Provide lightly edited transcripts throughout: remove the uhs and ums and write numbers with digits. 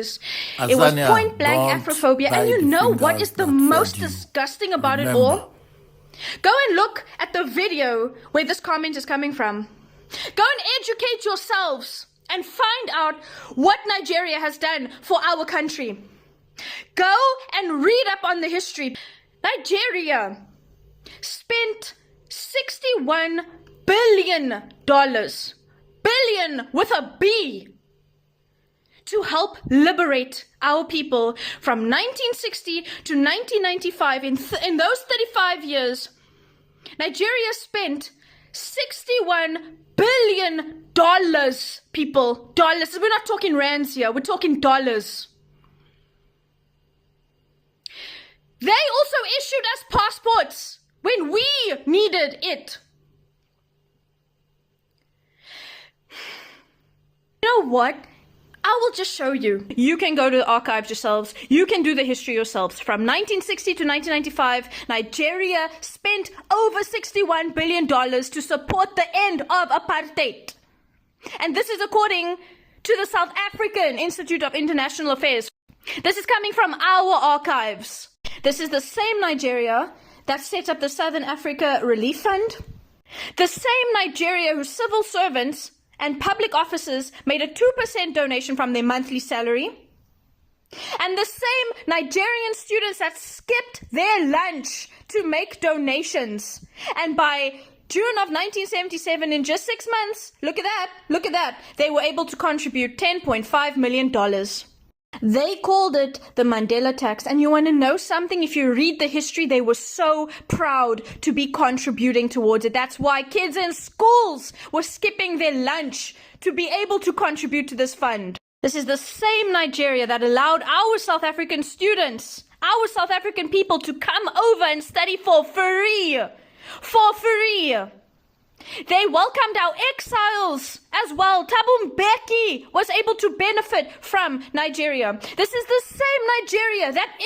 It was Azania, point blank don't Afrophobia. And bite you the know what fingers is the that fed most you. disgusting about it Remember. all? Go and look at the video where this comment is coming from. Go and educate yourselves and find out what Nigeria has done for our country. Go and read up on the history. Nigeria spent $61 billion, billion with a B, to help liberate our people from 1960 to 1995. In those 35 years, Nigeria spent $61 billion, people. Dollars. We're not talking rands here. We're talking dollars. They also issued us passports when we needed it. You know what? I will just show you. You can go to the archives yourselves. You can do the history yourselves. From 1960 to 1995, Nigeria spent over $61 billion to support the end of apartheid. And this is according to the South African Institute of International Affairs. This is coming from our archives. This is the same Nigeria that set up the Southern Africa Relief Fund. The same Nigeria whose civil servants and public officers made a 2% donation from their monthly salary. And the same Nigerian students that skipped their lunch to make donations. And by June of 1977, in just 6 months, look at that, they were able to contribute $10.5 million. They called it the Mandela tax. And you want to know something? If you read the history, they were so proud to be contributing towards it. That's why kids in schools were skipping their lunch to be able to contribute to this fund. This is the same Nigeria that allowed our South African students, our South African people, to come over and study for free. For free. They welcomed our exiles as well. Thabo Mbeki was able to benefit from Nigeria. This is the same Nigeria that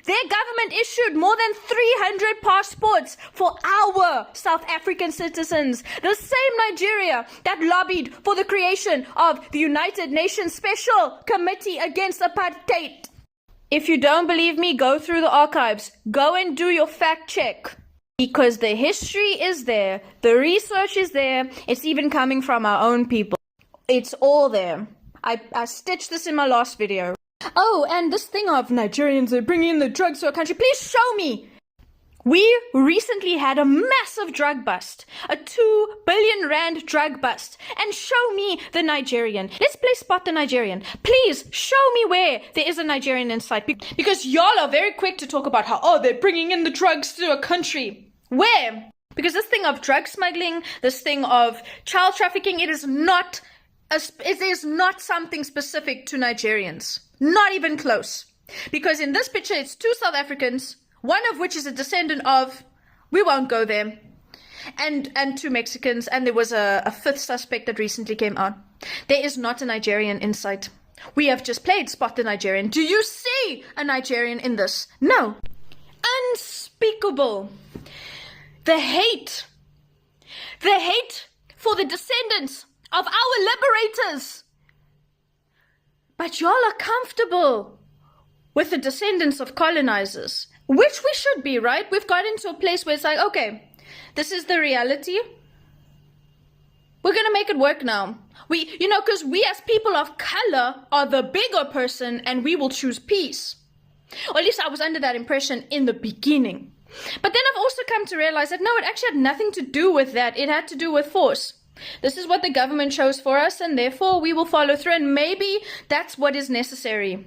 their government issued more than 300 passports for our South African citizens. The same Nigeria that lobbied for the creation of the United Nations Special Committee Against Apartheid. If you don't believe me, go through the archives. Go and do your fact check. Because the history is there, the research is there, it's even coming from our own people. It's all there. I stitched this in my last video. Oh, and this thing of Nigerians are bringing in the drugs to our country, please show me. We recently had a massive drug bust, a 2 billion rand drug bust, and show me the Nigerian. Let's play Spot the Nigerian. Please show me where there is a Nigerian in sight, because y'all are very quick to talk about how, oh, they're bringing in the drugs to a country. Where? Because this thing of drug smuggling, this thing of child trafficking, it is not something specific to Nigerians. Not even close. Because in this picture, it's 2 South Africans, one of which is a descendant of, we won't go there, and 2 Mexicans, and there was a 5th suspect that recently came out. There is not a Nigerian in sight. We have just played Spot the Nigerian. Do you see a Nigerian in this? No. Unspeakable. The hate for the descendants of our liberators. But y'all are comfortable with the descendants of colonizers, which we should be, right? We've gotten to a place where it's like, okay, this is the reality. We're going to make it work now. Because we as people of color are the bigger person and we will choose peace. Or at least I was under that impression in the beginning. But then I've also come to realize that no, it actually had nothing to do with that. It had to do with force. This is what the government chose for us, and therefore we will follow through. And maybe that's what is necessary.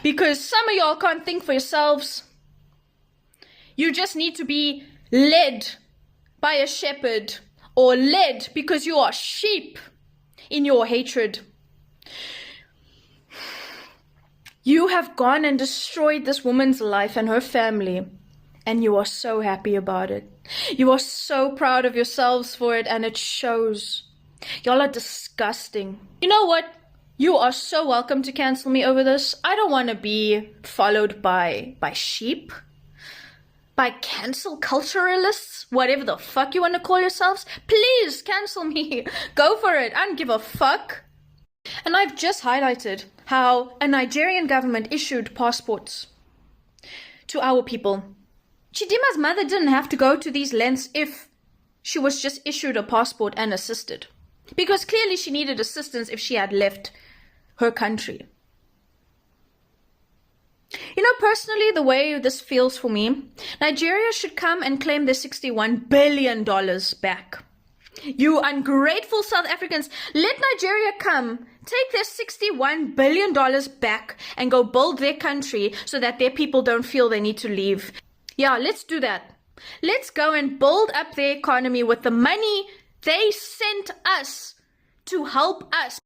Because some of y'all can't think for yourselves. You just need to be led by a shepherd, or led because you are sheep in your hatred. You have gone and destroyed this woman's life and her family. And you are so happy about it. You are so proud of yourselves for it, and it shows. Y'all are disgusting. You know what? You are so welcome to cancel me over this. I don't want to be followed by sheep. By cancel culturalists. Whatever the fuck you want to call yourselves. Please cancel me. Go for it. I don't give a fuck. And I've just highlighted how a Nigerian government issued passports to our people. Chidima's mother didn't have to go to these lengths if she was just issued a passport and assisted. Because clearly she needed assistance if she had left her country. You know, personally, the way this feels for me, Nigeria should come and claim their $61 billion back. You ungrateful South Africans, let Nigeria come, take their $61 billion back and go build their country so that their people don't feel they need to leave. Yeah, let's do that. Let's go and build up their economy with the money they sent us to help us.